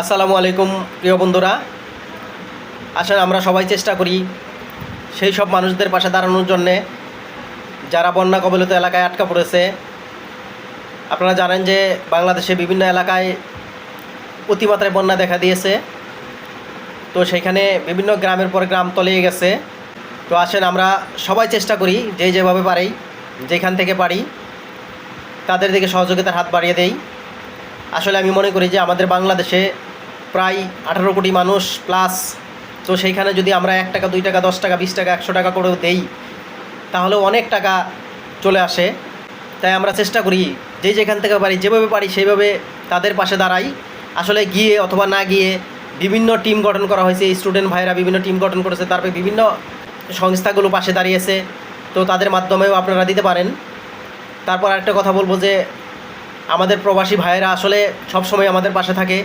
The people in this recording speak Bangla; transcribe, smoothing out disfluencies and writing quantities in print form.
আসসালামু আলাইকুম প্রিয় বন্ধুরা। আসলে আমরা সবাই চেষ্টা করি সেই সব মানুষদের পাশে দাঁড়ানোর জন্যে যারা বন্যা কবলিত এলাকায় আটকা পড়েছে। আপনারা জানেন যে বাংলাদেশে বিভিন্ন এলাকায় অতিমাত্রায় বন্যা দেখা দিয়েছে। তো সেখানে বিভিন্ন গ্রামের পর গ্রাম তলিয়ে গেছে। তো আসেন আমরা সবাই চেষ্টা করি যেভাবে পারি, যেখান থেকে পারি তাদের দিকে সহযোগিতার হাত বাড়িয়ে দেই। আসলে আমি মনে করি যে আমাদের বাংলাদেশে প্রায় 18 কোটি মানুষ প্লাস। তো সেইখানে যদি আমরা 1 টাকা 2 টাকা 10 টাকা 20 টাকা 100 টাকা করেও দেই তাহলেও অনেক টাকা চলে আসে। তাই আমরা চেষ্টা করি যেখান থেকে পারি, যেভাবে পারি সেইভাবে তাদের পাশে দাঁড়াই। আসলে গিয়ে অথবা না গিয়ে বিভিন্ন টিম গঠন করা হয়েছে, স্টুডেন্ট ভাইরা বিভিন্ন টিম গঠন করেছে, তারপরে বিভিন্ন সংস্থাগুলো পাশে দাঁড়িয়েছে। তো তাদের মাধ্যমেও আপনারা দিতে পারেন। তারপর আরেকটা কথা বলবো যে আমাদের প্রবাসী ভাইয়েরা আসলে সবসময় আমাদের পাশে থাকে।